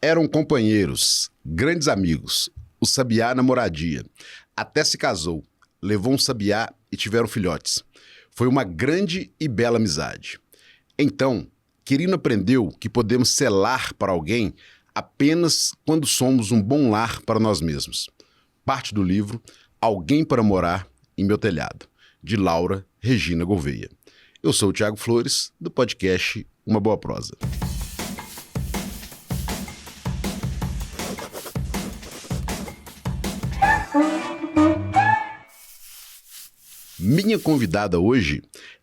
Eram companheiros, grandes amigos. O sabiá na moradia. Até se casou, levou um sabiá e tiveram filhotes. Foi uma grande e bela amizade. Então, Quirino aprendeu que podemos selar para alguém apenas quando somos um bom lar para nós mesmos. Parte do livro Alguém para Morar em Meu Telhado, de Laura Regina Gouveia. Eu sou o Thiago Flores, do podcast Uma Boa Prosa. Minha convidada hoje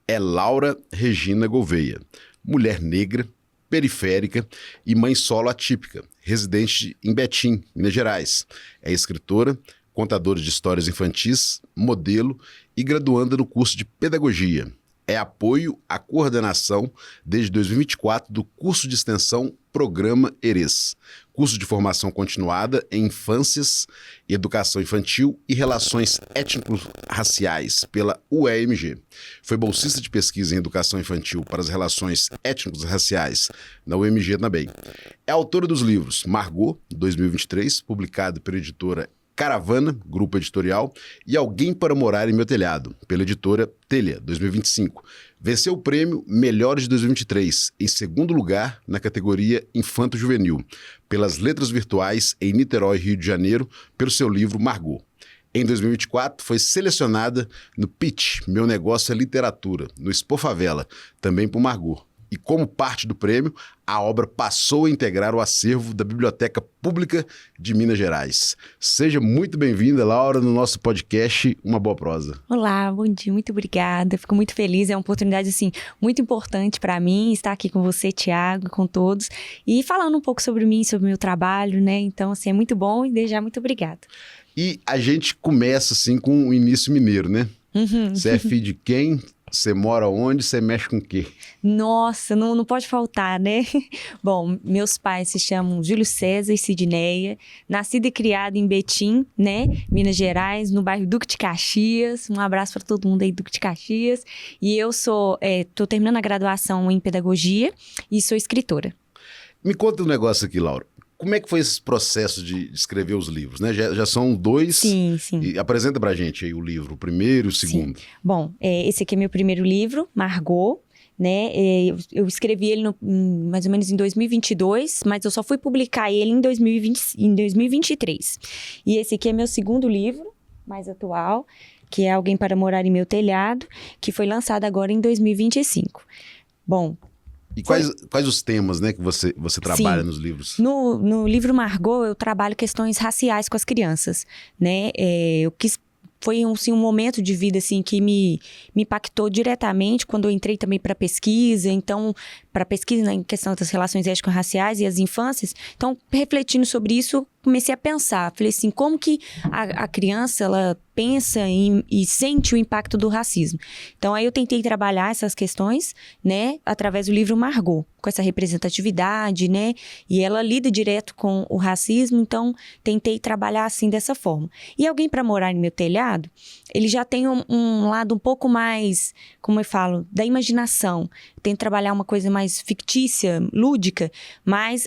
é Laura Regina Gouveia, mulher negra, periférica e mãe solo atípica, residente em Betim, Minas Gerais. É escritora, contadora de histórias infantis, modelo e graduanda no curso de Pedagogia. É apoio à coordenação desde 2024 do curso de extensão Programa ERES, curso de formação continuada em infâncias, educação infantil e relações étnico-raciais pela UEMG. Foi bolsista de pesquisa em educação infantil para as relações étnico-raciais na UEMG também. É autora dos livros Margot, 2023, publicado pela editora Caravana, grupo editorial, e Alguém para Morar em Meu Telhado, pela editora Telha, 2025. Venceu o prêmio Melhores de 2023, em segundo lugar na categoria Infanto-Juvenil, pelas Letras Virtuais em Niterói, Rio de Janeiro, pelo seu livro Margot. Em 2024, foi selecionada no Pitch, Meu Negócio é Literatura, no Expo Favela, também por Margot. E como parte do prêmio, a obra passou a integrar o acervo da Biblioteca Pública de Minas Gerais. Seja muito bem-vinda, Laura, no nosso podcast Uma Boa Prosa. Olá, bom dia, muito obrigada. Fico muito feliz, é uma oportunidade assim, muito importante para mim estar aqui com você, Thiago, com todos, e falando um pouco sobre mim, sobre o meu trabalho, né? Então, assim, é muito bom e desde já muito obrigada. E a gente começa, assim, com o início mineiro, né? Você é filho de quem? Você mora onde? Você mexe com o quê? Nossa, não pode faltar, né? Bom, meus pais se chamam Júlio César e Sidneia, nascida e criada em Betim, né? Minas Gerais, no bairro Duque de Caxias. Um abraço para todo mundo aí, Duque de Caxias. E eu tô terminando a graduação em Pedagogia e sou escritora. Me conta um negócio aqui, Laura. Como é que foi esse processo de escrever os livros, né? Já são 2. Sim, sim. E apresenta pra gente aí o livro, o primeiro e o segundo. Sim. Bom, esse aqui é meu primeiro livro, Margot, né? Eu escrevi ele mais ou menos em 2022, mas eu só fui publicar ele em 2023. E esse aqui é meu segundo livro, mais atual, que é Alguém para Morar em Meu Telhado, que foi lançado agora em 2025. Bom... E quais os temas, né, que você trabalha Sim. nos livros? No livro Margot, eu trabalho questões raciais com as crianças, né? Foi um momento de vida assim, que me impactou diretamente quando eu entrei também para pesquisa. Então, para pesquisa em questão das relações étnico-raciais e as infâncias. Então, refletindo sobre isso, comecei a pensar. Falei assim, como que a criança, ela pensa e sente o impacto do racismo. Então, aí eu tentei trabalhar essas questões, né, através do livro Margot, com essa representatividade, né, e ela lida direto com o racismo, então tentei trabalhar assim dessa forma. E Alguém para Morar em Meu Telhado, ele já tem um lado um pouco mais, como eu falo, da imaginação. Tento trabalhar uma coisa mais fictícia, lúdica, mas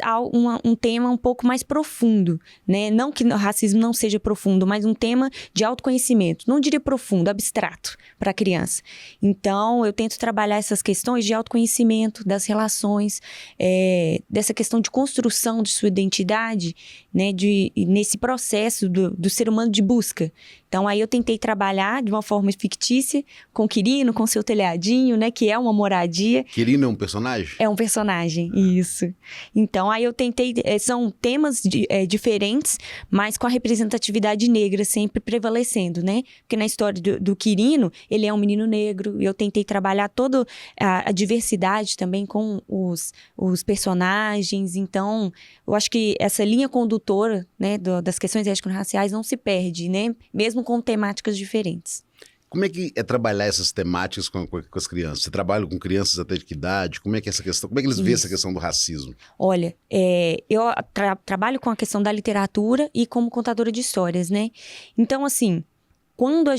um tema um pouco mais profundo, né? Não que o racismo não seja profundo, mas um tema de autoconhecimento. Não diria profundo, abstrato para a criança. Então, eu tento trabalhar essas questões de autoconhecimento, das relações, dessa questão de construção de sua identidade, né? Nesse processo do ser humano de busca. Então, aí eu tentei trabalhar de uma forma fictícia com Quirino, com seu telhadinho, né? Que é uma moradia. Quirino é um personagem? É um personagem, isso. Então, aí eu tentei... são temas diferentes, mas com a representatividade negra sempre prevalecendo, né? Porque na história do Quirino, ele é um menino negro. E eu tentei trabalhar toda a diversidade também com os personagens. Então, eu acho que essa linha condutora, né, das questões étnico-raciais não se perde, né? Mesmo com temáticas diferentes. Como é que é trabalhar essas temáticas com as crianças? Você trabalha com crianças até de que idade? Como é que é essa questão? Como é que eles veem essa questão do racismo? Olha, eu trabalho com a questão da literatura e como contadora de histórias, né? Então, assim, quando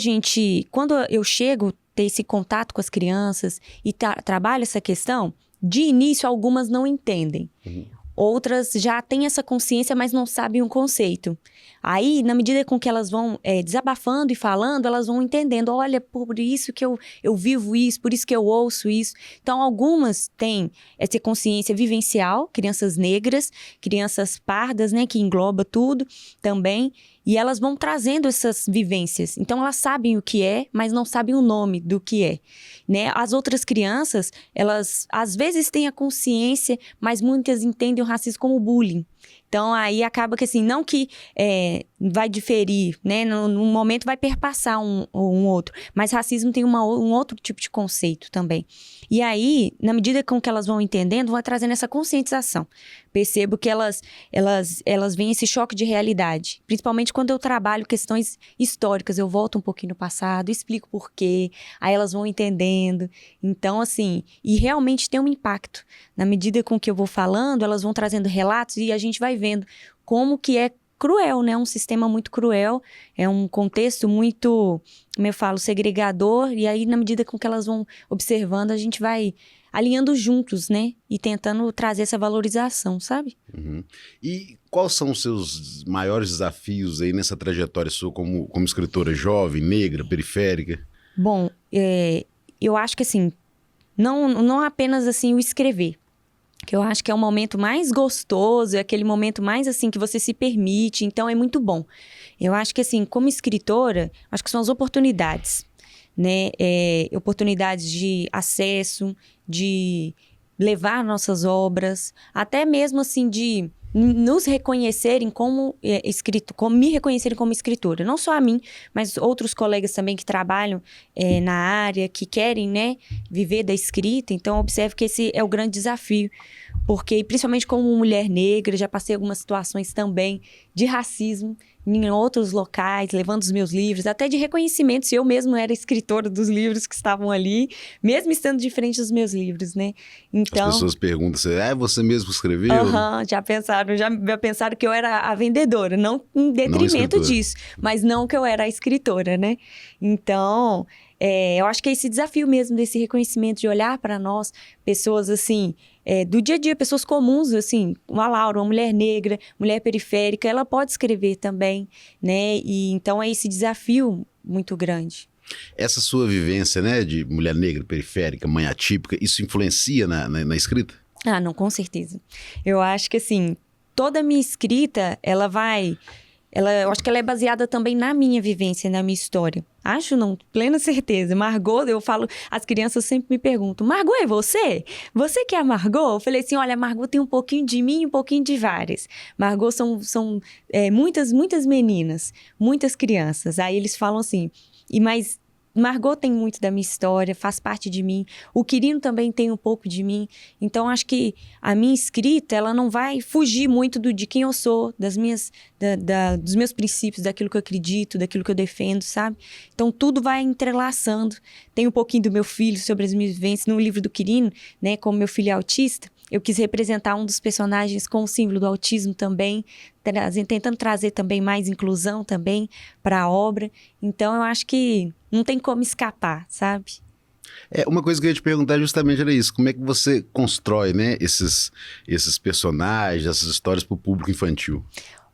eu chego a ter esse contato com as crianças e trabalho essa questão, de início algumas não entendem. Outras já têm essa consciência, mas não sabem o conceito. Aí, na medida com que elas vão desabafando e falando, elas vão entendendo, olha, por isso que eu vivo isso, por isso que eu ouço isso. Então, algumas têm essa consciência vivencial, crianças negras, crianças pardas, né, que engloba tudo também, e elas vão trazendo essas vivências. Então, elas sabem o que é, mas não sabem o nome do que é, né? As outras crianças, elas às vezes têm a consciência, mas muitas entendem o racismo como bullying. Então, aí acaba que assim, não que vai diferir, né? No momento vai perpassar um outro. Mas racismo tem um outro tipo de conceito também. E aí, na medida com que elas vão entendendo, vão trazendo essa conscientização. Percebo que elas veem esse choque de realidade. Principalmente quando eu trabalho questões históricas. Eu volto um pouquinho no passado, explico por quê. Aí elas vão entendendo. Então, assim, e realmente tem um impacto. Na medida com que eu vou falando, elas vão trazendo relatos e a gente vai vendo como que é cruel, né? Um sistema muito cruel, é um contexto muito, como eu falo, segregador. E aí, na medida com que elas vão observando, a gente vai alinhando juntos, né? E tentando trazer essa valorização, sabe? Uhum. E quais são os seus maiores desafios aí nessa trajetória sua como escritora jovem, negra, periférica? Bom, eu acho que assim, não apenas assim o escrever, que eu acho que é o momento mais gostoso, é aquele momento mais assim que você se permite, então é muito bom. Eu acho que assim, como escritora, acho que são as oportunidades, né? Oportunidades de acesso, de levar nossas obras, até mesmo assim de nos reconhecerem como me reconhecerem como escritora. Não só a mim, mas outros colegas também que trabalham na área, que querem, né, viver da escrita. Então, eu observo que esse é o grande desafio. Porque, principalmente como mulher negra, já passei algumas situações também de racismo em outros locais, levando os meus livros, até de reconhecimento, se eu mesmo era escritora dos livros que estavam ali, mesmo estando diferente dos meus livros, né? Então, as pessoas perguntam, você mesmo escreveu? já pensaram que eu era a vendedora, não em detrimento disso, mas não que eu era a escritora, né? Então, eu acho que é esse desafio mesmo desse reconhecimento, de olhar para nós, pessoas assim, do dia a dia, pessoas comuns, assim, uma Laura, uma mulher negra, mulher periférica, ela pode escrever também, né? E então é esse desafio muito grande. Essa sua vivência, né, de mulher negra, periférica, mãe atípica, isso influencia na escrita? Ah, não, com certeza. Eu acho que, assim, toda a minha escrita, eu acho que ela é baseada também na minha vivência, na minha história. Acho, não, plena certeza. Margot, eu falo, as crianças sempre me perguntam, Margot é você? Você que é a Margot? Eu falei assim, olha, Margot tem um pouquinho de mim e um pouquinho de várias. Margot são muitas meninas, muitas crianças. Aí eles falam assim, mas Margot tem muito da minha história, faz parte de mim. O Quirino também tem um pouco de mim. Então, acho que a minha escrita, ela não vai fugir muito de quem eu sou, dos meus princípios, daquilo que eu acredito, daquilo que eu defendo, sabe? Então, tudo vai entrelaçando. Tem um pouquinho do meu filho, sobre as minhas vivências. No livro do Quirino, né, como meu filho é autista, eu quis representar um dos personagens com o símbolo do autismo também, tentando trazer também mais inclusão também para a obra. Então, eu acho que não tem como escapar, sabe? Uma coisa que eu ia te perguntar justamente era isso. Como é que você constrói, né, esses personagens, essas histórias para o público infantil?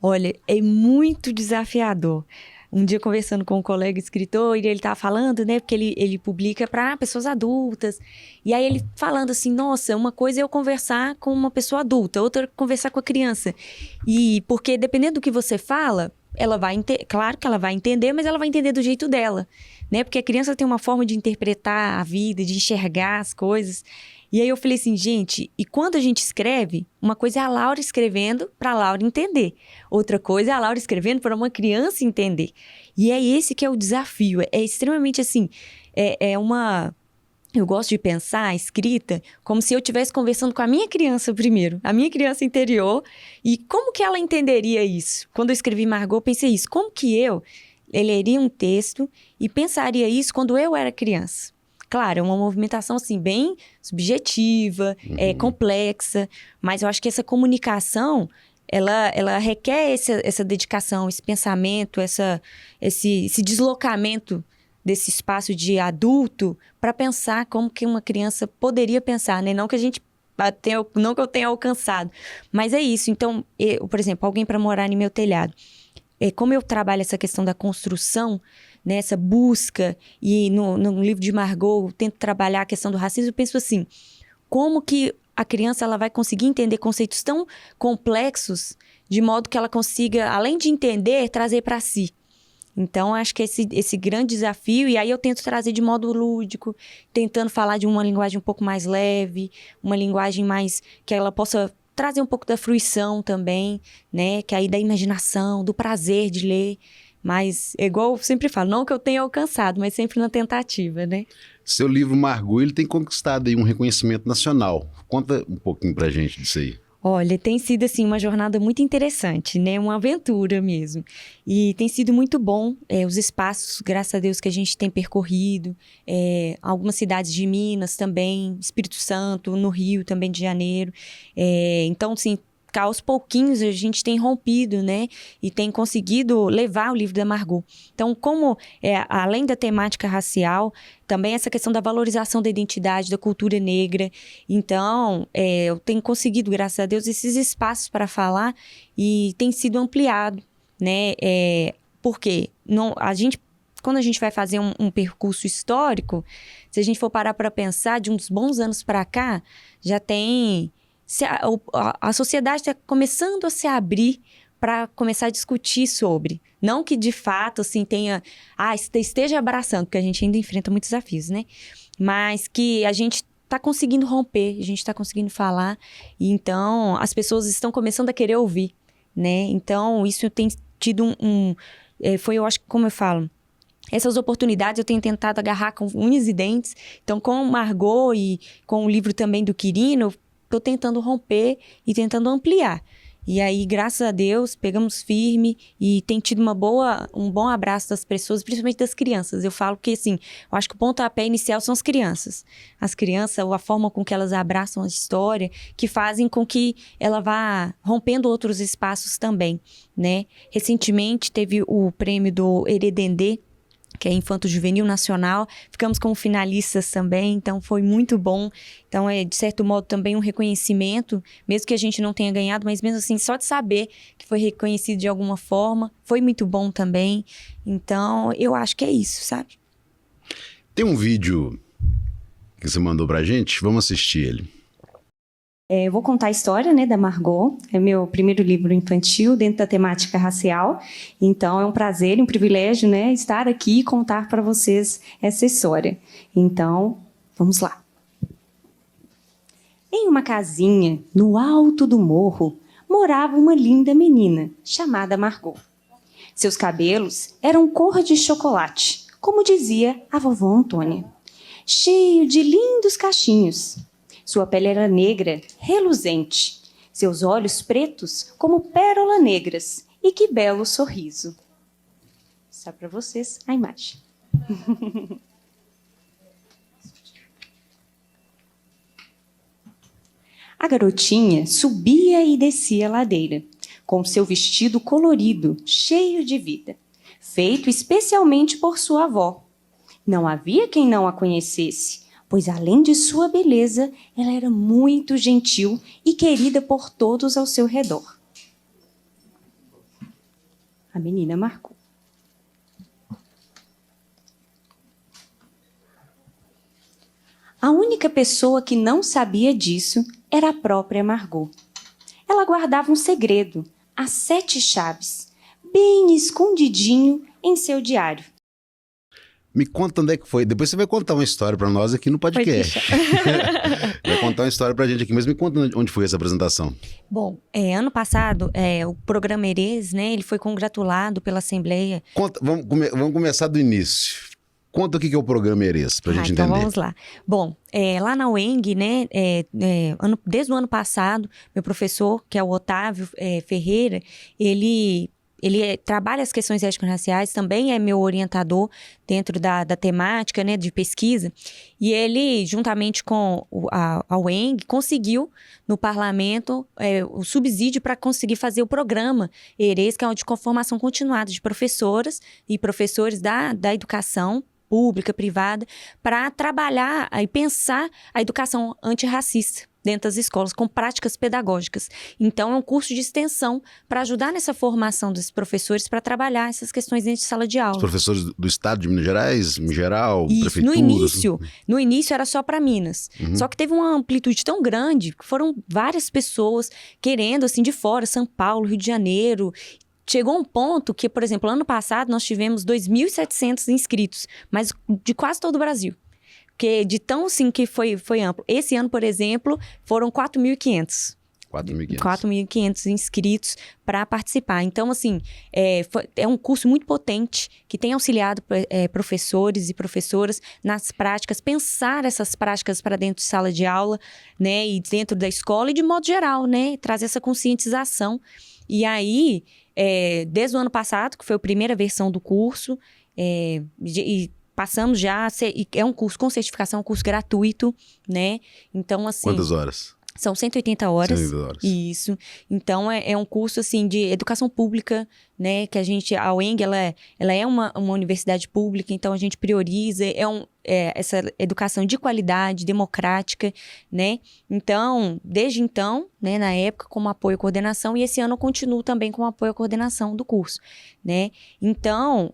Olha, é muito desafiador. Um dia conversando com um colega escritor, e ele estava falando, né, porque ele publica para pessoas adultas. E aí ele falando assim, nossa, uma coisa é eu conversar com uma pessoa adulta, outra é conversar com a criança. E porque dependendo do que você fala, ela vai claro que ela vai entender, mas ela vai entender do jeito dela, né? Porque a criança tem uma forma de interpretar a vida, de enxergar as coisas. E aí eu falei assim, gente, e quando a gente escreve, uma coisa é a Laura escrevendo para a Laura entender. Outra coisa é a Laura escrevendo para uma criança entender. E é esse que é o desafio. É extremamente assim, eu gosto de pensar a escrita como se eu estivesse conversando com a minha criança primeiro, a minha criança interior, e como que ela entenderia isso? Quando eu escrevi Margot, eu pensei isso, como que eu leria um texto e pensaria isso quando eu era criança? Claro, é uma movimentação assim bem subjetiva, complexa, mas eu acho que essa comunicação, ela requer essa dedicação, esse pensamento, esse deslocamento desse espaço de adulto para pensar como que uma criança poderia pensar, né? Não que a gente não que eu tenha alcançado, mas é isso. Então, por exemplo, alguém para morar no meu telhado. Como eu trabalho essa questão da construção, né, essa busca, e no livro de Margot eu tento trabalhar a questão do racismo, eu penso assim, como que a criança ela vai conseguir entender conceitos tão complexos, de modo que ela consiga, além de entender, trazer para si. Então, acho que esse grande desafio, e aí eu tento trazer de modo lúdico, tentando falar de uma linguagem um pouco mais leve, uma linguagem mais que ela possa trazer um pouco da fruição também, né? Que aí da imaginação, do prazer de ler. Mas, igual eu sempre falo, não que eu tenha alcançado, mas sempre na tentativa, né? Seu livro Margot, ele tem conquistado aí um reconhecimento nacional. Conta um pouquinho pra gente disso aí. Olha, tem sido, assim, uma jornada muito interessante, né? Uma aventura mesmo. E tem sido muito bom os espaços, graças a Deus, que a gente tem percorrido. Algumas cidades de Minas também, Espírito Santo, no Rio também de Janeiro. Então, assim, aos pouquinhos a gente tem rompido, né? E tem conseguido levar o livro da Margot. Então, como além da temática racial, também essa questão da valorização da identidade, da cultura negra. Então, eu tenho conseguido, graças a Deus, esses espaços para falar e tem sido ampliado, né? Porque quando a gente vai fazer um percurso histórico, se a gente for parar para pensar, de uns bons anos para cá, já tem... A sociedade está começando a se abrir para começar a discutir sobre. Não que, de fato, assim, esteja abraçando, porque a gente ainda enfrenta muitos desafios, né? Mas que a gente está conseguindo romper, a gente está conseguindo falar. E então, as pessoas estão começando a querer ouvir, né? Então, isso tem tido eu acho que, como eu falo, essas oportunidades eu tenho tentado agarrar com unhas e dentes. Então, com Margot e com o livro também do Quirino, estou tentando romper e tentando ampliar. E aí, graças a Deus, pegamos firme e tem tido um bom abraço das pessoas, principalmente das crianças. Eu falo que, assim, eu acho que o pontapé inicial são as crianças. As crianças, a forma com que elas abraçam a história, que fazem com que ela vá rompendo outros espaços também, né? Recentemente, teve o prêmio do Heredendê, que é Infanto Juvenil Nacional, ficamos como finalistas também, então foi muito bom. Então de certo modo também um reconhecimento, mesmo que a gente não tenha ganhado, mas mesmo assim só de saber que foi reconhecido de alguma forma, foi muito bom também. Então eu acho que é isso, sabe? Tem um vídeo que você mandou pra gente, vamos assistir ele. Eu vou contar a história, né, da Margot. É meu primeiro livro infantil dentro da temática racial. Então, é um prazer e um privilégio, né, estar aqui e contar para vocês essa história. Então, vamos lá. Em uma casinha, no alto do morro, morava uma linda menina chamada Margot. Seus cabelos eram cor de chocolate, como dizia a vovó Antônia, cheio de lindos cachinhos. Sua pele era negra, reluzente. Seus olhos pretos como pérolas negras. E que belo sorriso. Só para vocês a imagem. A garotinha subia e descia a ladeira, com seu vestido colorido, cheio de vida, feito especialmente por sua avó. Não havia quem não a conhecesse, pois além de sua beleza, ela era muito gentil e querida por todos ao seu redor. A menina marcou. A única pessoa que não sabia disso era a própria Margot. Ela guardava um segredo, as 7 chaves, bem escondidinho em seu diário. Me conta onde é que foi. Depois você vai contar uma história para nós aqui no podcast. Vai contar uma história pra gente aqui, mas me conta onde foi essa apresentação. Bom, ano passado, o programa Herês, né, ele foi congratulado pela Assembleia. Conta, vamos começar do início. Conta o que é o programa Herês, pra gente então entender. Vamos lá. Bom, lá na UENG, né, desde o ano passado, meu professor, que é o Otávio Ferreira, ele trabalha as questões étnico-raciais, também é meu orientador dentro da temática, né, de pesquisa. E ele, juntamente com a UENG, conseguiu no parlamento o subsídio para conseguir fazer o programa Herês, que é de formação continuada de professoras e professores da educação pública, privada, para trabalhar e pensar a educação antirracista, dentro das escolas, com práticas pedagógicas. Então, é um curso de extensão para ajudar nessa formação dos professores para trabalhar essas questões dentro de sala de aula. Os professores do estado de Minas Gerais, em geral, Isso, prefeitura? no início era só para Minas. Só que teve uma amplitude tão grande que foram várias pessoas querendo, assim, de fora, São Paulo, Rio de Janeiro. Chegou um ponto que, por exemplo, ano passado nós tivemos 2.700 inscritos, mas de quase todo o Brasil. Porque de tão, assim, que foi amplo. Esse ano, por exemplo, foram 4.500. 4.500 inscritos para participar. Então, assim, é um curso muito potente que tem auxiliado professores e professoras nas práticas, pensar essas práticas para dentro de sala de aula, né, e dentro da escola e de modo geral, né, trazer essa conscientização. E aí, desde o ano passado, que foi a primeira versão do curso, e passamos já, é um curso com certificação, um curso gratuito, né, então, assim... Quantas horas? São 180 horas. 180 horas. Isso. Então, é um curso, assim, de educação pública, né? Que a UENG, ela é uma universidade pública, então a gente prioriza, essa educação de qualidade, democrática, né? Então, desde então, né, na época, como apoio à coordenação, e esse ano eu continuo também com apoio à coordenação do curso, né? Então,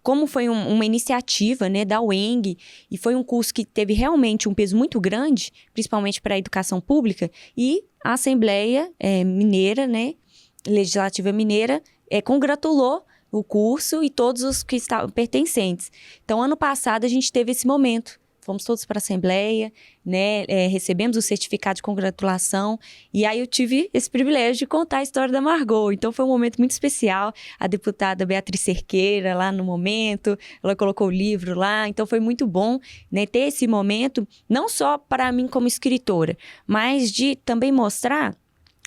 como foi uma iniciativa, né, da UENG, e foi um curso que teve realmente um peso muito grande, principalmente para a educação pública, e a Assembleia Mineira, né, Legislativa Mineira, congratulou o curso e todos os que estavam pertencentes. Então, ano passado, a gente teve esse momento. Fomos todos para a Assembleia, né? Recebemos o certificado de congratulação. E aí eu tive esse privilégio de contar a história da Margot. Então foi um momento muito especial. A deputada Beatriz Cerqueira, lá no momento, ela colocou o livro lá. Então foi muito bom, né, ter esse momento, não só para mim como escritora, mas de também mostrar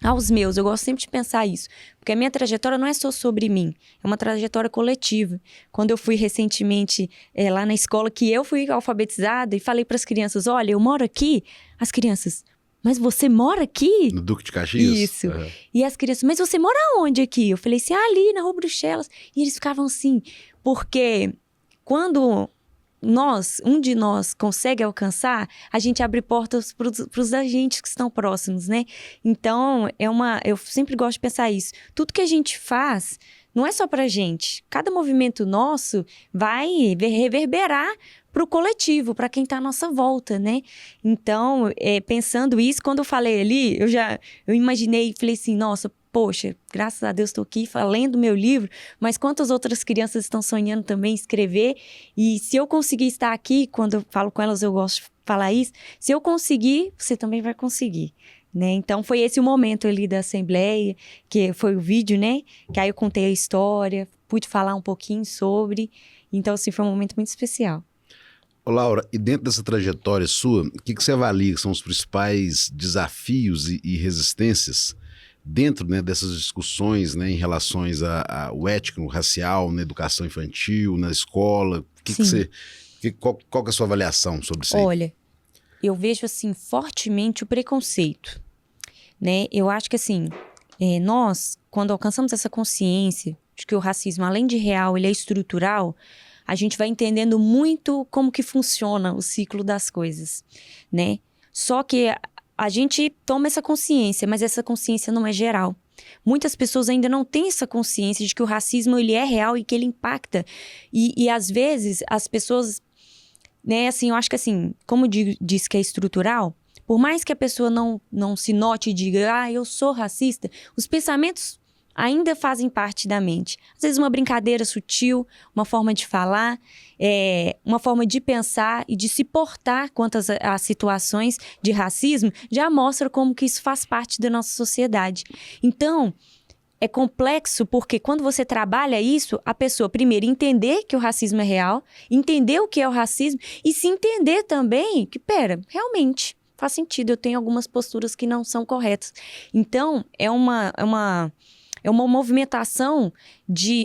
aos meus. Eu gosto sempre de pensar isso, porque a minha trajetória não é só sobre mim, é uma trajetória coletiva. Quando eu fui recentemente lá na escola, que eu fui alfabetizada e falei para as crianças, olha, eu moro aqui, as crianças, mas você mora aqui? No Duque de Caxias? Isso. E as crianças, mas você mora onde aqui? Eu falei assim, ali na Rua Bruxelas. E eles ficavam assim, porque quando um de nós consegue alcançar, a gente abre portas para os agentes que estão próximos, né? Então, eu sempre gosto de pensar isso. Tudo que a gente faz não é só pra gente. Cada movimento nosso vai reverberar para o coletivo, para quem está à nossa volta, né? Então, pensando isso, quando eu falei ali, eu imaginei e falei assim, nossa, poxa, graças a Deus estou aqui lendo meu livro, mas quantas outras crianças estão sonhando também em escrever? E se eu conseguir estar aqui, quando eu falo com elas, eu gosto de falar isso, se eu conseguir, você também vai conseguir, né? Então, foi esse o momento ali da Assembleia, que foi o vídeo, né? Que aí eu contei a história, pude falar um pouquinho sobre, então, assim, foi um momento muito especial. Ô, Laura, e dentro dessa trajetória sua, o que você avalia que são os principais desafios e resistências dentro, né, dessas discussões, né, em relações ao étnico, racial, na educação infantil, na escola? Qual que é a sua avaliação sobre isso aí? Olha, eu vejo assim fortemente o preconceito, né? Eu acho que assim, nós, quando alcançamos essa consciência de que o racismo, além de real, ele é estrutural, a gente vai entendendo muito como que funciona o ciclo das coisas, né? Só que a gente toma essa consciência, mas essa consciência não é geral. Muitas pessoas ainda não têm essa consciência de que o racismo ele é real e que ele impacta. E às vezes as pessoas, né, assim, eu acho que assim, como diz que é estrutural, por mais que a pessoa não se note e diga, eu sou racista, os pensamentos ainda fazem parte da mente. Às vezes uma brincadeira sutil, uma forma de falar, uma forma de pensar e de se portar quanto às situações de racismo, já mostra como que isso faz parte da nossa sociedade. Então, é complexo porque quando você trabalha isso, a pessoa primeiro entender que o racismo é real, entender o que é o racismo e se entender também que, realmente faz sentido, eu tenho algumas posturas que não são corretas. Então, é uma movimentação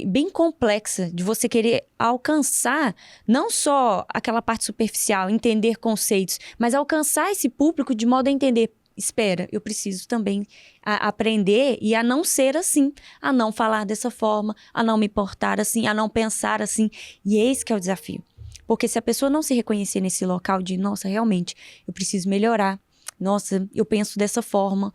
bem complexa, de você querer alcançar não só aquela parte superficial, entender conceitos, mas alcançar esse público de modo a entender, espera, eu preciso também aprender e a não ser assim, a não falar dessa forma, a não me portar assim, a não pensar assim. E esse que é o desafio. Porque se a pessoa não se reconhecer nesse local de, nossa, realmente, eu preciso melhorar, nossa, eu penso dessa forma.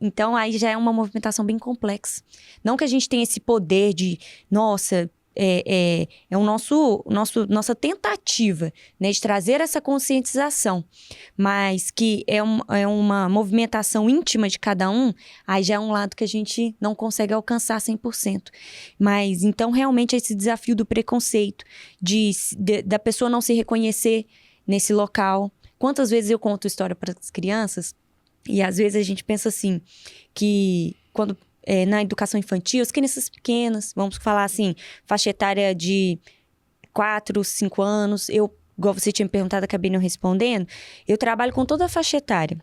Então, aí já é uma movimentação bem complexa. Não que a gente tenha esse poder de, nossa, é nossa tentativa, né, de trazer essa conscientização, mas que é uma movimentação íntima de cada um, aí já é um lado que a gente não consegue alcançar 100%. Mas, então, realmente, esse desafio do preconceito, da pessoa não se reconhecer nesse local. Quantas vezes eu conto história para as crianças e, às vezes, a gente pensa assim, que quando... na educação infantil, as crianças pequenas, vamos falar assim, faixa etária de 4, 5 anos, igual você tinha me perguntado, acabei não respondendo, eu trabalho com toda a faixa etária,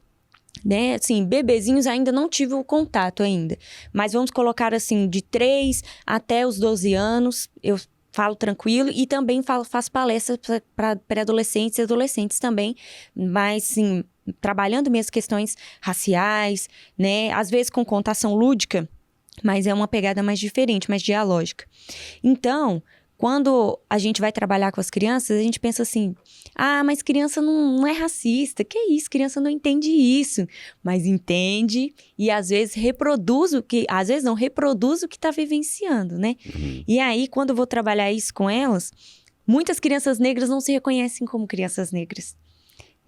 né? Assim, bebezinhos ainda não tive o contato ainda, mas vamos colocar assim, de 3 até os 12 anos, eu falo tranquilo e também faço palestras para pré-adolescentes e adolescentes também, mas sim, trabalhando mesmo questões raciais, né? Às vezes com contação lúdica, mas é uma pegada mais diferente, mais dialógica. Então, quando a gente vai trabalhar com as crianças, a gente pensa assim, mas criança não é racista, que isso, criança não entende isso, mas entende e às vezes reproduz o que está vivenciando, né? Uhum. E aí, quando eu vou trabalhar isso com elas, muitas crianças negras não se reconhecem como crianças negras.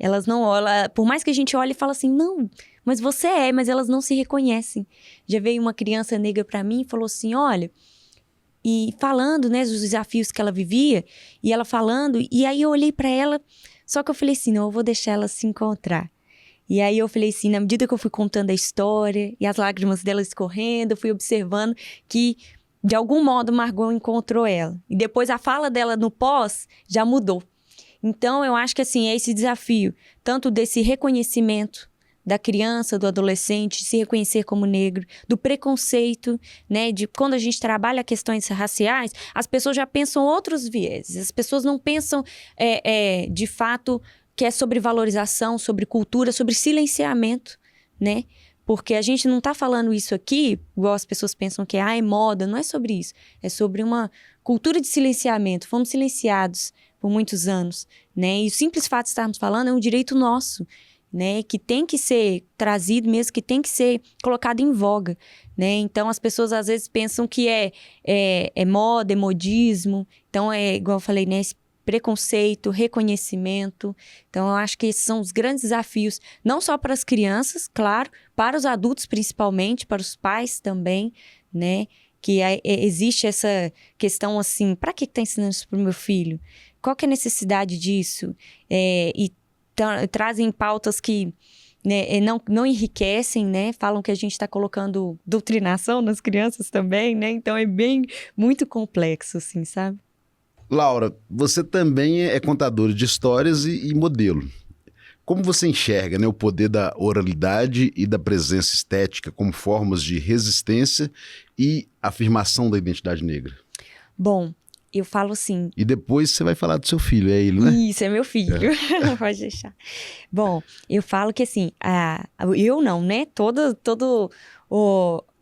Elas não olham, por mais que a gente olhe e fale assim, não, mas você mas elas não se reconhecem. Já veio uma criança negra para mim e falou assim, olha, e falando, né, dos desafios que ela vivia, e ela falando, e aí eu olhei para ela, só que eu falei assim, não, eu vou deixar ela se encontrar. E aí eu falei assim, na medida que eu fui contando a história, e as lágrimas dela escorrendo, eu fui observando que, de algum modo, Margot encontrou ela. E depois a fala dela no pós já mudou. Então, eu acho que, assim, é esse desafio, tanto desse reconhecimento da criança, do adolescente, se reconhecer como negro, do preconceito, né, de quando a gente trabalha questões raciais, as pessoas já pensam outros vieses, as pessoas não pensam, de fato, que é sobre valorização, sobre cultura, sobre silenciamento, né, porque a gente não está falando isso aqui, igual as pessoas pensam que é moda, não é sobre isso, é sobre uma cultura de silenciamento, fomos silenciados por muitos anos, né? E o simples fato de estarmos falando é um direito nosso, né? Que tem que ser trazido mesmo, que tem que ser colocado em voga, né? Então, as pessoas às vezes pensam que é moda, é modismo. Então, igual eu falei, né? Esse preconceito, reconhecimento. Então, eu acho que esses são os grandes desafios, não só para as crianças, claro, para os adultos principalmente, para os pais também, né? Que existe essa questão assim, para que está ensinando isso para o meu filho? Qual que é a necessidade disso? E trazem pautas que, né, não enriquecem, né? Falam que a gente está colocando doutrinação nas crianças também, né? Então é muito complexo, assim, sabe? Laura, você também é contadora de histórias e modelo. Como você enxerga, né, o poder da oralidade e da presença estética como formas de resistência e afirmação da identidade negra? Bom, eu falo assim... E depois você vai falar do seu filho, é ele, né? Isso, é meu filho. Pode deixar. Bom, eu falo que assim, eu não, né? Toda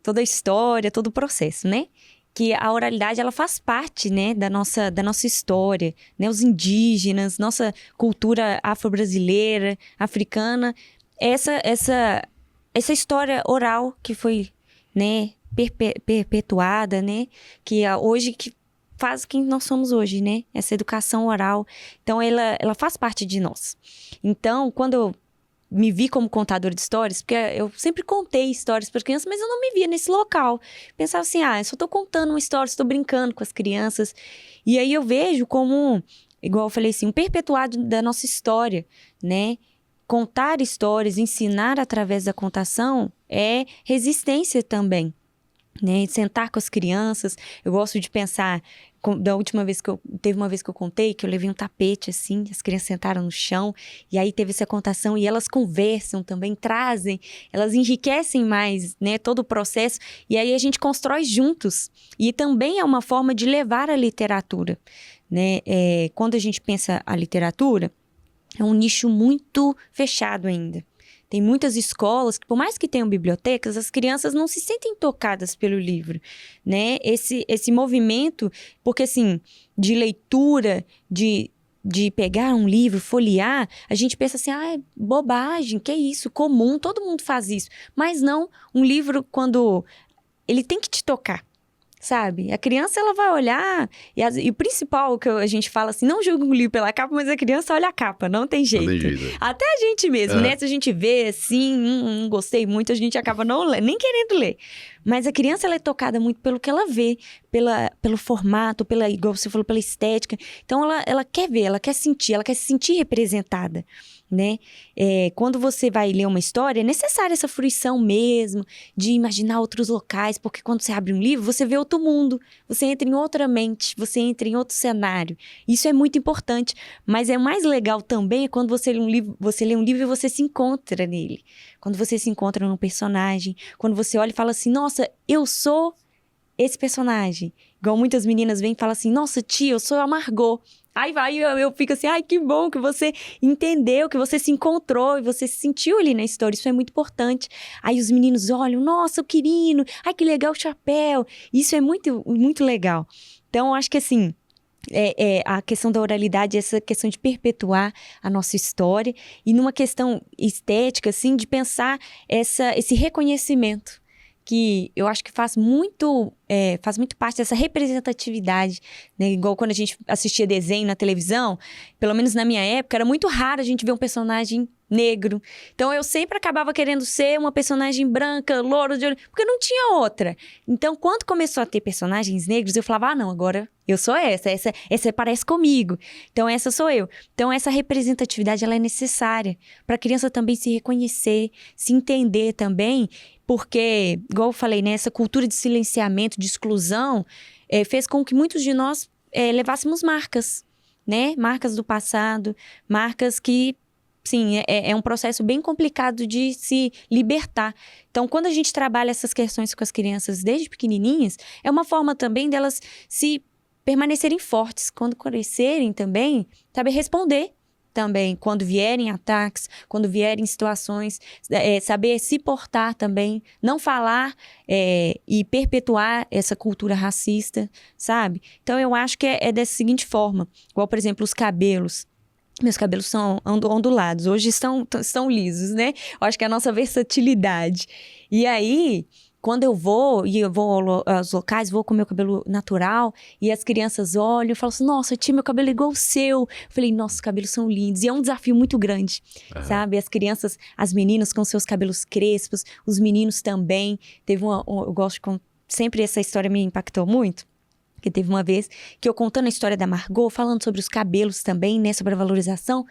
a história, todo o processo, né? Que a oralidade, ela faz parte, né, da nossa história, né? Os indígenas, nossa cultura afro-brasileira, africana. Essa história oral que foi, né, perpetuada, né? Que hoje... que faz quem nós somos hoje, né? Essa educação oral. Então, ela faz parte de nós. Então, quando eu me vi como contadora de histórias, porque eu sempre contei histórias para crianças, mas eu não me via nesse local. Pensava assim, eu só estou contando uma história, estou brincando com as crianças. E aí eu vejo como, igual eu falei assim, um perpetuado da nossa história, né? Contar histórias, ensinar através da contação é resistência também. Né, sentar com as crianças, eu gosto de pensar, teve uma vez que eu contei, que eu levei um tapete assim, as crianças sentaram no chão, e aí teve essa contação, e elas conversam também, trazem, elas enriquecem mais, né, todo o processo, e aí a gente constrói juntos, e também é uma forma de levar a literatura, né, quando a gente pensa a literatura, é um nicho muito fechado ainda. Tem muitas escolas que, por mais que tenham bibliotecas, as crianças não se sentem tocadas pelo livro, né? Esse movimento, porque assim, de leitura, de pegar um livro, folhear, a gente pensa assim, é bobagem, que isso, comum, todo mundo faz isso. Mas não, um livro, quando ele tem que te tocar, sabe? A criança, ela vai olhar, e o principal que a gente fala assim, não julga um livro pela capa, mas a criança olha a capa, não tem jeito. Não tem jeito. Até a gente mesmo, né? Se a gente vê assim, não gostei muito, a gente acaba não lendo, nem querendo ler. Mas a criança, ela é tocada muito pelo que ela vê, pelo formato, igual você falou, pela estética. Então, ela quer ver, ela quer se sentir representada, né? Quando você vai ler uma história, é necessária essa fruição mesmo, de imaginar outros locais, porque quando você abre um livro, você vê outro mundo, você entra em outra mente, você entra em outro cenário. Isso é muito importante, mas é mais legal também quando você lê um livro e você se encontra nele. Quando você se encontra num personagem, quando você olha e fala assim, nossa, eu sou esse personagem. Igual muitas meninas vêm e falam assim, nossa, tia, eu sou a Margot. Aí eu fico assim, ai, que bom que você entendeu, que você se encontrou e você se sentiu ali na história, isso é muito importante. Aí os meninos olham, nossa, o Quirino, ai, que legal o chapéu. Isso é muito, muito legal. Então, eu acho que assim, a questão da oralidade, essa questão de perpetuar a nossa história e numa questão estética, assim, de pensar esse reconhecimento, que eu acho que faz muito parte dessa representatividade, né? Igual quando a gente assistia desenho na televisão, pelo menos na minha época, era muito raro a gente ver um personagem negro. Então, eu sempre acabava querendo ser uma personagem branca, loura de olho, porque não tinha outra. Então, quando começou a ter personagens negros, eu falava, não, agora eu sou essa parece comigo. Então, essa sou eu. Então, essa representatividade, ela é necessária para a criança também se reconhecer, se entender também, porque, igual eu falei, né, essa cultura de silenciamento, de exclusão, fez com que muitos de nós levássemos marcas, né? Marcas do passado, marcas que, sim, é um processo bem complicado de se libertar. Então, quando a gente trabalha essas questões com as crianças desde pequenininhas, é uma forma também delas se permanecerem fortes. Quando crescerem também, saber responder também, quando vierem ataques, quando vierem situações, saber se portar também, não falar e perpetuar essa cultura racista, sabe? Então, eu acho que é dessa seguinte forma, igual, por exemplo, os cabelos. Meus cabelos são ondulados, hoje estão lisos, né? Eu acho que é a nossa versatilidade. E aí, quando eu vou aos locais, vou com meu cabelo natural, e as crianças olham e falam assim, nossa, tia, meu cabelo é igual o seu. Eu falei, nossa, os cabelos são lindos. E é um desafio muito grande, sabe? As crianças, as meninas com seus cabelos crespos, os meninos também. Eu gosto de... Sempre essa história me impactou muito. Porque teve uma vez que eu contando a história da Margot, falando sobre os cabelos também, né, sobre a valorização,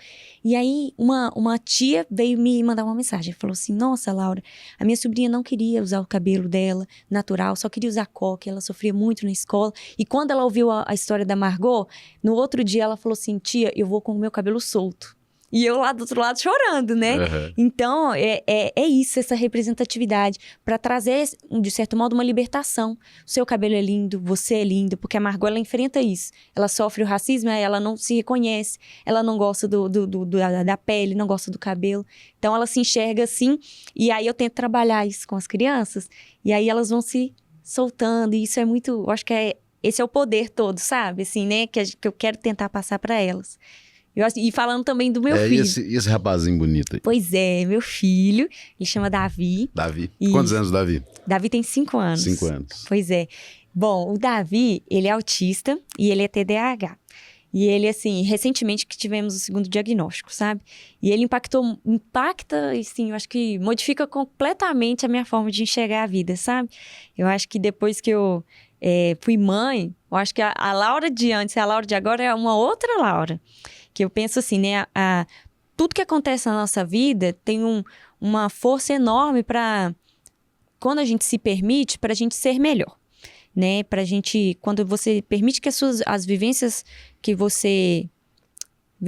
e aí uma tia veio me mandar uma mensagem, falou assim, nossa, Laura, a minha sobrinha não queria usar o cabelo dela natural, só queria usar coque, ela sofria muito na escola, e quando ela ouviu a história da Margot, no outro dia ela falou assim, tia, eu vou com o meu cabelo solto. E eu lá do outro lado chorando, né? Uhum. Então, é isso, essa representatividade, para trazer, de certo modo, uma libertação. O seu cabelo é lindo, você é lindo, porque a Margot, ela enfrenta isso. Ela sofre o racismo, ela não se reconhece, ela não gosta da pele, não gosta do cabelo. Então, ela se enxerga assim, e aí eu tento trabalhar isso com as crianças, e aí elas vão se soltando, e isso é muito, eu acho que esse é o poder todo, sabe? Assim, né? Que eu quero tentar passar para elas. E falando também do meu filho. E esse rapazinho bonito aí? Pois é, meu filho, ele chama Davi. Davi. Quantos anos o Davi? Davi tem 5 anos. 5 anos. Pois é. Bom, o Davi, ele é autista e ele é TDAH. E ele, assim, recentemente que tivemos o segundo diagnóstico, sabe? E ele impacta, assim, eu acho que modifica completamente a minha forma de enxergar a vida, sabe? Eu acho que depois que eu fui mãe, eu acho que a Laura de antes e a Laura de agora é uma outra Laura. Que eu penso assim, né? Tudo que acontece na nossa vida tem uma força enorme para, quando a gente se permite, para a gente ser melhor, né? Pra gente, quando você permite que as vivências que você...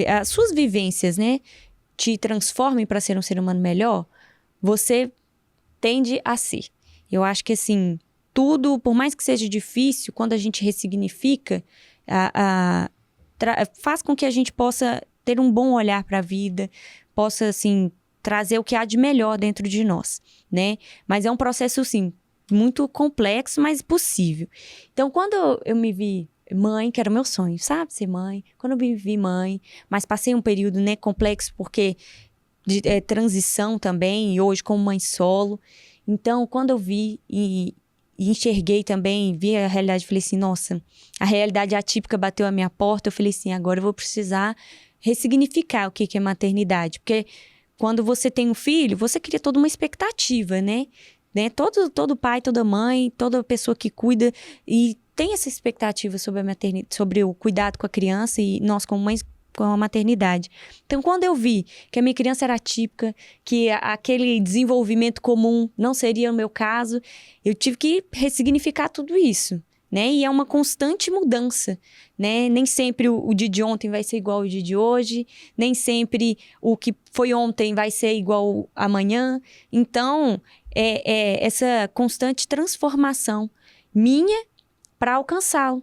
As suas vivências, né? Te transformem para ser um ser humano melhor, você tende a ser. Eu acho que, assim, tudo, por mais que seja difícil, quando a gente ressignifica, faz com que a gente possa ter um bom olhar para a vida, possa, assim, trazer o que há de melhor dentro de nós, né? Mas é um processo, assim, muito complexo, mas possível. Então, quando eu me vi mãe, que era o meu sonho, sabe? Ser mãe. Quando eu me vi mãe, mas passei um período, né, complexo, porque de transição também, e hoje como mãe solo. Então, quando eu vi e enxerguei também, vi a realidade, falei assim, nossa, a realidade atípica bateu à minha porta, eu falei assim, agora eu vou precisar ressignificar o que é maternidade, porque quando você tem um filho, você cria toda uma expectativa, né? Todo pai, toda mãe, toda pessoa que cuida e tem essa expectativa sobre a maternidade, sobre o cuidado com a criança e nós como mães com a maternidade. Então, quando eu vi que a minha criança era atípica, que aquele desenvolvimento comum não seria o meu caso, eu tive que ressignificar tudo isso, né? E é uma constante mudança, né? Nem sempre o dia de ontem vai ser igual ao dia de hoje, nem sempre o que foi ontem vai ser igual amanhã. Então, é essa constante transformação minha para alcançá-lo,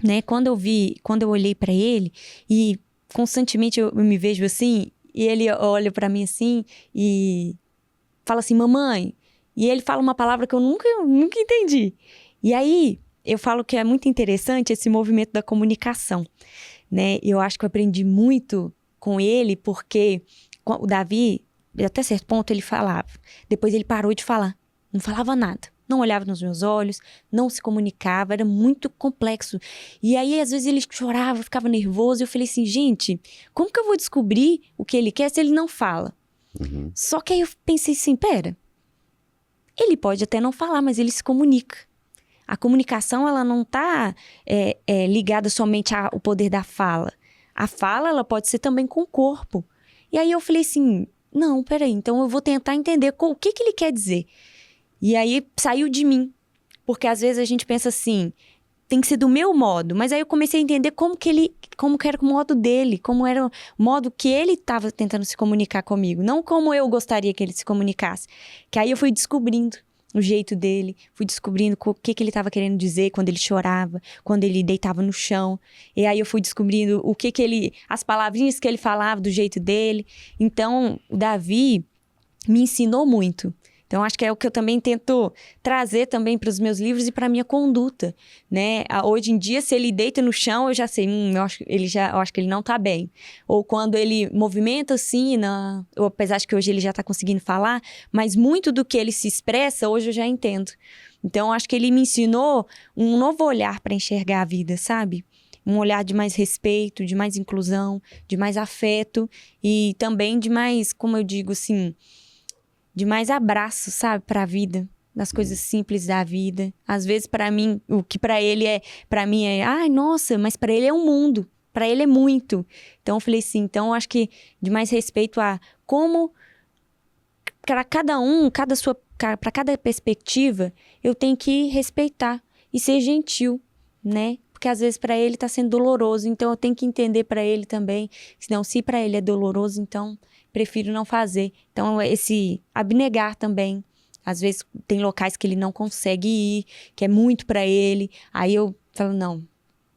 né? Quando eu olhei para ele e constantemente eu me vejo assim, e ele olha para mim assim e fala assim, mamãe, e ele fala uma palavra que eu nunca entendi. E aí, eu falo que é muito interessante esse movimento da comunicação, né? Eu acho que eu aprendi muito com ele, porque o Davi, até certo ponto, ele falava. Depois ele parou de falar, não falava nada. Não olhava nos meus olhos, não se comunicava, era muito complexo. E aí, às vezes, ele chorava, ficava nervoso. E eu falei assim, gente, como que eu vou descobrir o que ele quer se ele não fala? Uhum. Só que aí eu pensei assim, pera, ele pode até não falar, mas ele se comunica. A comunicação, ela não está ligada somente ao poder da fala. A fala, ela pode ser também com o corpo. E aí eu falei assim, não, peraí, então eu vou tentar entender o que ele quer dizer. E aí saiu de mim, porque às vezes a gente pensa assim, tem que ser do meu modo, mas aí eu comecei a entender como que era o modo dele, como era o modo que ele estava tentando se comunicar comigo, não como eu gostaria que ele se comunicasse. Que aí eu fui descobrindo o jeito dele, fui descobrindo o que ele estava querendo dizer quando ele chorava, quando ele deitava no chão. E aí eu fui descobrindo as palavrinhas que ele falava do jeito dele. Então, o Davi me ensinou muito. Então, acho que é o que eu também tento trazer também para os meus livros e para a minha conduta, né? Hoje em dia, se ele deita no chão, eu já sei, eu acho que ele não está bem. Ou quando ele movimenta assim, apesar de que hoje ele já está conseguindo falar, mas muito do que ele se expressa, hoje eu já entendo. Então, acho que ele me ensinou um novo olhar para enxergar a vida, sabe? Um olhar de mais respeito, de mais inclusão, de mais afeto e também de mais, como eu digo assim, de mais abraço, sabe, para a vida, das coisas simples da vida. Às vezes, para mim, o que para mim é, ai, nossa, mas para ele é um mundo, para ele é muito. Então, eu falei assim, então, eu acho que de mais respeito a como, para cada para cada perspectiva, eu tenho que respeitar e ser gentil, né? Porque às vezes para ele tá sendo doloroso, então eu tenho que entender para ele também, senão se para ele é doloroso, então prefiro não fazer. Então, esse abnegar também. Às vezes, tem locais que ele não consegue ir, que é muito para ele. Aí eu falo, não,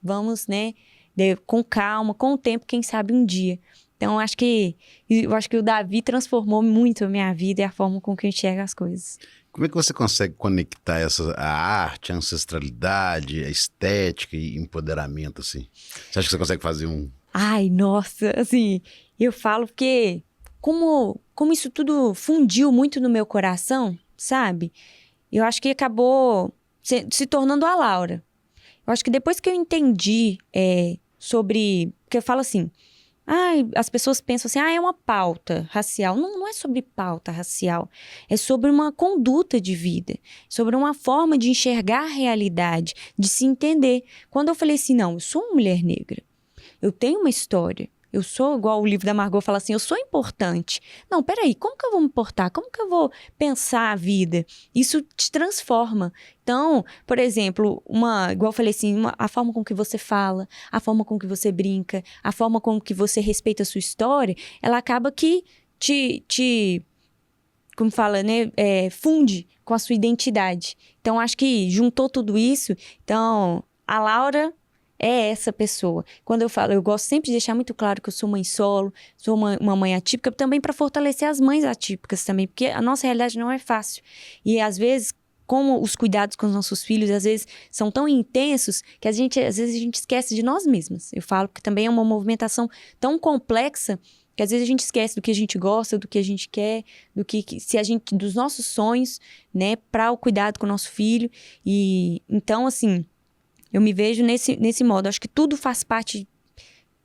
vamos, né, com calma, com o tempo, quem sabe um dia. Então, eu acho que o Davi transformou muito a minha vida e a forma com que eu enxergo as coisas. Como é que você consegue conectar a arte, a ancestralidade, a estética e empoderamento, assim? Você acha que você consegue fazer um... Ai, nossa, assim, eu falo porque... Como isso tudo fundiu muito no meu coração, sabe? Eu acho que acabou se tornando a Laura. Eu acho que depois que eu entendi sobre... Porque eu falo assim, as pessoas pensam assim, é uma pauta racial. Não é sobre pauta racial. É sobre uma conduta de vida. Sobre uma forma de enxergar a realidade, de se entender. Quando eu falei assim, não, eu sou uma mulher negra. Eu tenho uma história. Eu sou, igual o livro da Margot fala assim, eu sou importante. Não, peraí, como que eu vou me portar? Como que eu vou pensar a vida? Isso te transforma. Então, por exemplo, igual eu falei assim, a forma com que você fala, a forma com que você brinca, a forma com que você respeita a sua história, ela acaba que como fala, né, funde com a sua identidade. Então, acho que juntou tudo isso. Então, a Laura... é essa pessoa. Quando eu falo, eu gosto sempre de deixar muito claro que eu sou mãe solo, sou uma mãe atípica, também para fortalecer as mães atípicas também, porque a nossa realidade não é fácil. E às vezes, como os cuidados com os nossos filhos, às vezes, são tão intensos que às vezes a gente esquece de nós mesmas. Eu falo que também é uma movimentação tão complexa que às vezes a gente esquece do que a gente gosta, do que a gente quer, dos nossos sonhos, né, para o cuidado com o nosso filho. E então, assim, eu me vejo nesse modo. Acho que tudo faz parte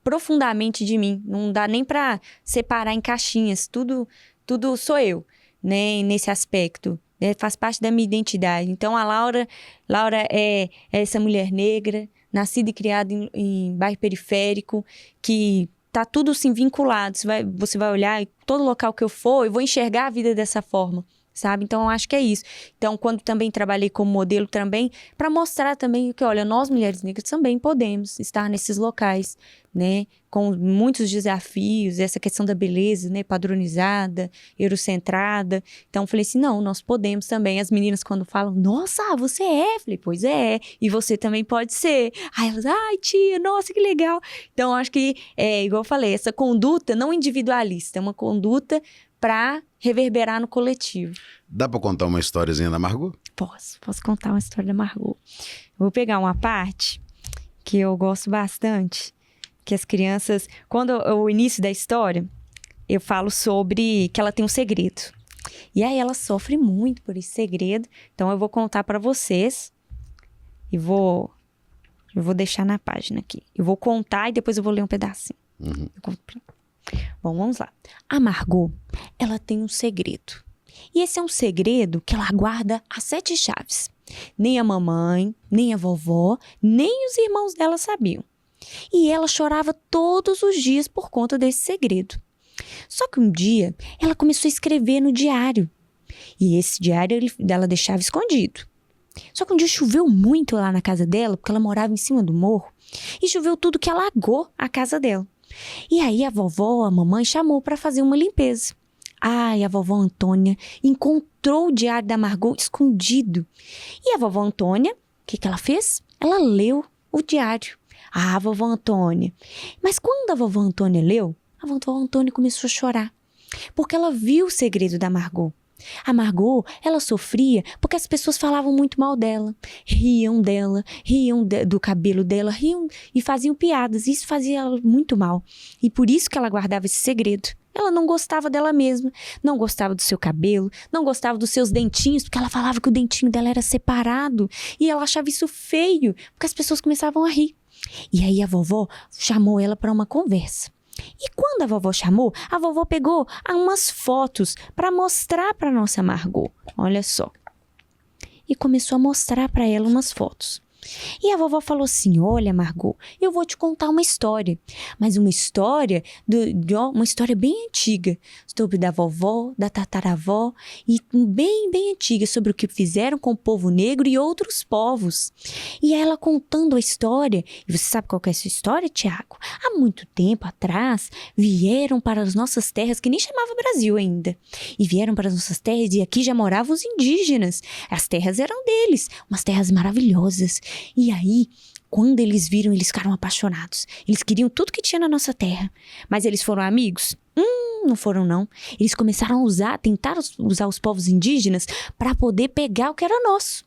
profundamente de mim. Não dá nem para separar em caixinhas. Tudo sou eu, né, nesse aspecto. Né, faz parte da minha identidade. Então, a Laura é essa mulher negra, nascida e criada em bairro periférico, que tá tudo assim vinculado. Você vai olhar, em todo local que eu for, eu vou enxergar a vida dessa forma, sabe? Então, eu acho que é isso. Então, quando também trabalhei como modelo também, para mostrar também que, olha, nós mulheres negras também podemos estar nesses locais, né? Com muitos desafios, essa questão da beleza, né? Padronizada, eurocentrada. Então, eu falei assim, não, nós podemos também. As meninas, quando falam, nossa, você é? Eu falei, pois é. E você também pode ser. Aí elas, ai, tia, nossa, que legal. Então, eu acho que, igual eu falei, essa conduta não individualista, é uma conduta para reverberar no coletivo. Dá para contar uma historiazinha da Margot? Posso contar uma história da Margot. Eu vou pegar uma parte que eu gosto bastante, que as crianças, quando o início da história, eu falo sobre que ela tem um segredo. E aí ela sofre muito por esse segredo, então eu vou contar para vocês e eu vou deixar na página aqui. Eu vou contar e depois eu vou ler um pedacinho. Uhum. Bom, vamos lá. A Margot, ela tem um segredo. E esse é um segredo que ela guarda a 7 chaves. Nem a mamãe, nem a vovó, nem os irmãos dela sabiam. E ela chorava todos os dias por conta desse segredo. Só que um dia, ela começou a escrever no diário. E esse diário ela deixava escondido. Só que um dia choveu muito lá na casa dela, porque ela morava em cima do morro. E choveu tudo que alagou a casa dela. E aí a vovó, a mamãe, chamou para fazer uma limpeza. E a vovó Antônia encontrou o diário da Margot escondido. E a vovó Antônia, o que ela fez? Ela leu o diário. Vovó Antônia. Mas quando a vovó Antônia leu, a vovó Antônia começou a chorar. Porque ela viu o segredo da Margot. A Margot, ela sofria porque as pessoas falavam muito mal dela. Riam dela, do cabelo dela, riam e faziam piadas. Isso fazia ela muito mal. E por isso que ela guardava esse segredo. Ela não gostava dela mesma, não gostava do seu cabelo, não gostava dos seus dentinhos, porque ela falava que o dentinho dela era separado. E ela achava isso feio, porque as pessoas começavam a rir. E aí a vovó chamou ela para uma conversa. E quando a vovó chamou, a vovó pegou umas fotos para mostrar para nossa Margot. Olha só. E começou a mostrar para ela umas fotos. E a vovó falou assim, olha Margot, eu vou te contar uma história, mas uma história bem antiga, sobre da vovó, da tataravó, e bem, bem antiga, sobre o que fizeram com o povo negro e outros povos. E ela contando a história, e você sabe qual que é essa história, Tiago? Há muito tempo atrás, vieram para as nossas terras, que nem chamava Brasil ainda, e vieram para as nossas terras, e aqui já moravam os indígenas, as terras eram deles, umas terras maravilhosas. E aí, quando eles viram, eles ficaram apaixonados. Eles queriam tudo que tinha na nossa terra. Mas eles foram amigos? Não foram não. Eles começaram a tentaram usar os povos indígenas para poder pegar o que era nosso.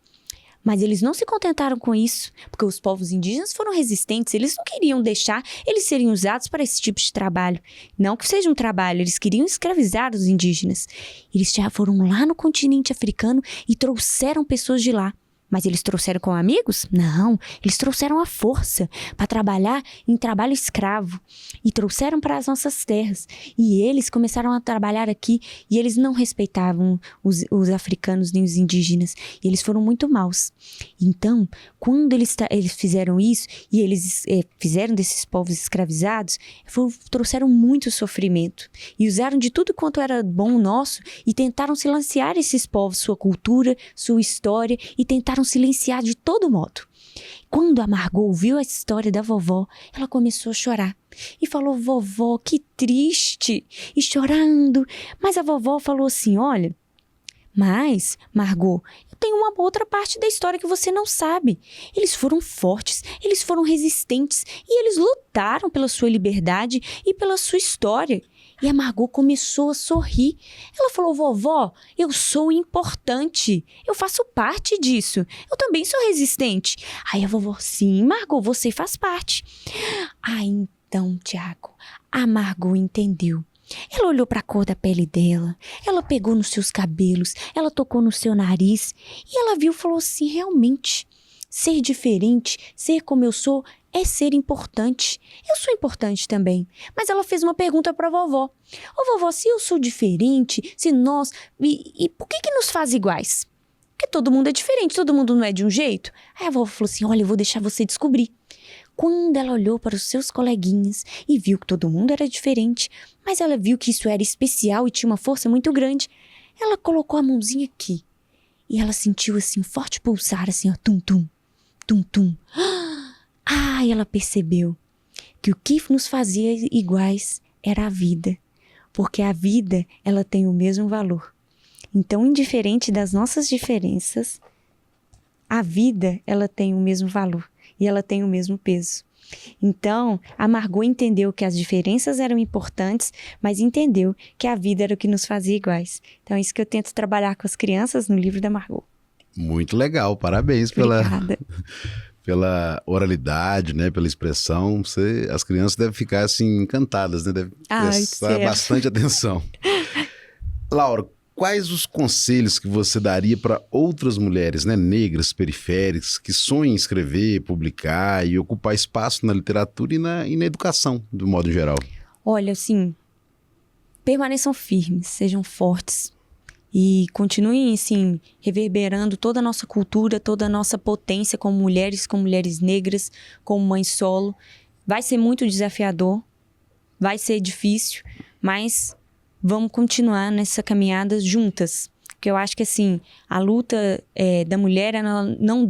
Mas eles não se contentaram com isso, porque os povos indígenas foram resistentes. Eles não queriam deixar eles serem usados para esse tipo de trabalho. Não que seja um trabalho, eles queriam escravizar os indígenas. Eles já foram lá no continente africano e trouxeram pessoas de lá. Mas eles trouxeram como amigos? Não, eles trouxeram a força para trabalhar em trabalho escravo e trouxeram para as nossas terras. E eles começaram a trabalhar aqui e eles não respeitavam os africanos nem os indígenas. E eles foram muito maus. Então, quando eles fizeram isso e eles fizeram desses povos escravizados, trouxeram muito sofrimento e usaram de tudo quanto era bom nosso e tentaram silenciar esses povos, sua cultura, sua história e tentaram silenciar de todo modo. Quando a Margot ouviu a história da vovó, ela começou a chorar e falou, vovó, que triste, e chorando. Mas a vovó falou assim, olha, mas, Margot, eu tenho uma outra parte da história que você não sabe. Eles foram fortes, eles foram resistentes e eles lutaram pela sua liberdade e pela sua história. E a Margot começou a sorrir. Ela falou, vovó, eu sou importante. Eu faço parte disso. Eu também sou resistente. Aí a vovó, sim, Margot, você faz parte. Ah, então, Tiago, a Margot entendeu. Ela olhou para a cor da pele dela, ela pegou nos seus cabelos, ela tocou no seu nariz e ela viu e falou assim, realmente, ser diferente, ser como eu sou, é ser importante. Eu sou importante também. Mas ela fez uma pergunta para a vovó. Ô vovó, se eu sou diferente, se nós... E por que nos faz iguais? Porque todo mundo é diferente, todo mundo não é de um jeito. Aí a vovó falou assim, olha, eu vou deixar você descobrir. Quando ela olhou para os seus coleguinhas e viu que todo mundo era diferente, mas ela viu que isso era especial e tinha uma força muito grande, ela colocou a mãozinha aqui. E ela sentiu assim um forte pulsar, assim, ó, tum-tum, tum-tum. Ah, ela percebeu que o que nos fazia iguais era a vida. Porque a vida, ela tem o mesmo valor. Então, indiferente das nossas diferenças, a vida, ela tem o mesmo valor. E ela tem o mesmo peso. Então, a Margot entendeu que as diferenças eram importantes, mas entendeu que a vida era o que nos fazia iguais. Então, é isso que eu tento trabalhar com as crianças no livro da Margot. Muito legal, parabéns pela oralidade, né, pela expressão. As crianças devem ficar assim encantadas, né? Devem prestar bastante atenção. Laura, quais os conselhos que você daria para outras mulheres, né, negras, periféricas, que sonham em escrever, publicar e ocupar espaço na literatura e na educação, do modo geral? Olha, assim, permaneçam firmes, sejam fortes e continuem, assim, reverberando toda a nossa cultura, toda a nossa potência como mulheres negras, como mãe solo. Vai ser muito desafiador, vai ser difícil, mas vamos continuar nessa caminhada juntas. Porque eu acho que, assim, a luta da mulher, ela não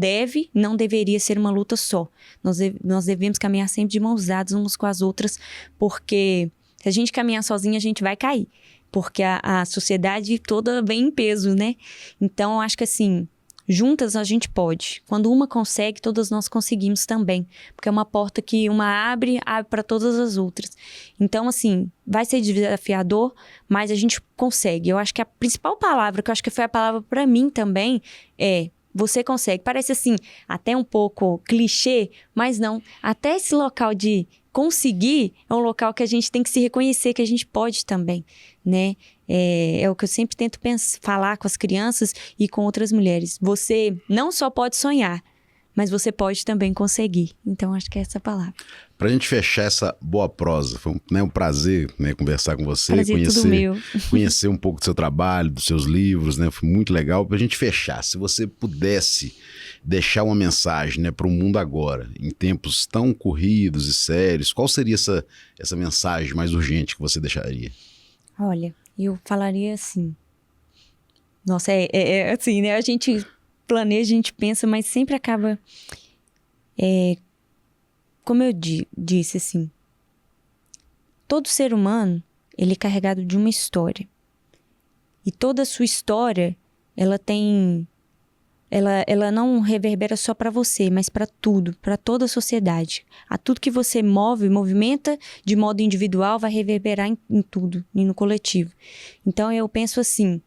deveria ser uma luta só. Nós devemos caminhar sempre de mãos dadas umas com as outras, porque se a gente caminhar sozinha, a gente vai cair. Porque a sociedade toda vem em peso, né? Então, eu acho que, assim, juntas a gente pode. Quando uma consegue, todas nós conseguimos também. Porque é uma porta que uma abre para todas as outras. Então, assim, vai ser desafiador, mas a gente consegue. Eu acho que a principal palavra, que eu acho que foi a palavra para mim também, é você consegue. Parece, assim, até um pouco clichê, mas não. Até esse local de conseguir é um local que a gente tem que se reconhecer que a gente pode também, né? É o que eu sempre tento falar com as crianças e com outras mulheres. Você não só pode sonhar, mas você pode também conseguir. Então, acho que é essa palavra. Para a gente fechar essa boa prosa, foi um prazer, né, conversar com você, conhecer um pouco do seu trabalho, dos seus livros, né? Foi muito legal. Para a gente fechar, se você pudesse deixar uma mensagem, né, para o mundo agora, em tempos tão corridos e sérios, qual seria essa mensagem mais urgente que você deixaria? Olha, eu falaria assim. Nossa, assim, né? A gente planeja, a gente pensa, mas sempre acaba... como eu disse, assim, todo ser humano, ele é carregado de uma história. E toda a sua história, ela não reverbera só para você, mas para tudo, para toda a sociedade. A tudo que você movimenta de modo individual, vai reverberar em tudo, e no coletivo. Então, eu penso assim,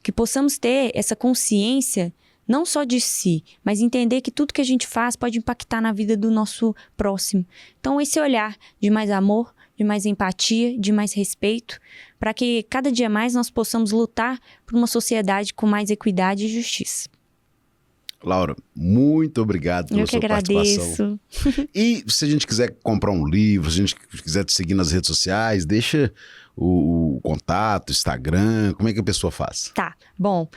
que possamos ter essa consciência, não só de si, mas entender que tudo que a gente faz pode impactar na vida do nosso próximo. Então, esse olhar de mais amor, de mais empatia, de mais respeito, para que cada dia mais nós possamos lutar por uma sociedade com mais equidade e justiça. Laura, muito obrigado pela sua participação. E se a gente quiser comprar um livro, se a gente quiser te seguir nas redes sociais, deixa o contato, Instagram, como é que a pessoa faz? Tá, bom,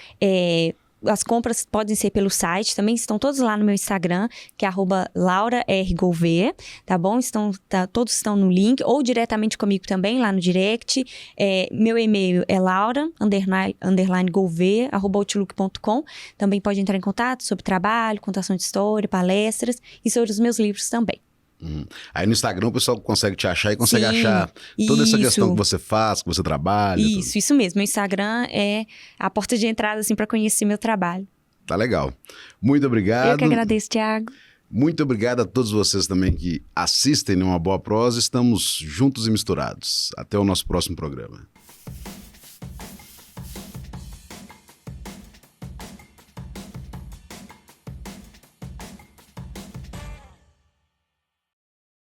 as compras podem ser pelo site, também estão todos lá no meu Instagram, que é @LauraRGouveia, tá bom? Todos estão no link, ou diretamente comigo também, lá no direct. Meu e-mail é laura_Gouveia@outlook.com. Também pode entrar em contato sobre trabalho, contação de história, palestras e sobre os meus livros também. Aí no Instagram o pessoal consegue te achar e consegue achar toda essa questão que você faz, que você trabalha. Isso mesmo. Meu Instagram é a porta de entrada, assim, para conhecer meu trabalho. Tá legal. Muito obrigado. Eu que agradeço, Tiago. Muito obrigado a todos vocês também que assistem Uma Boa Prosa. Estamos juntos e misturados. Até o nosso próximo programa.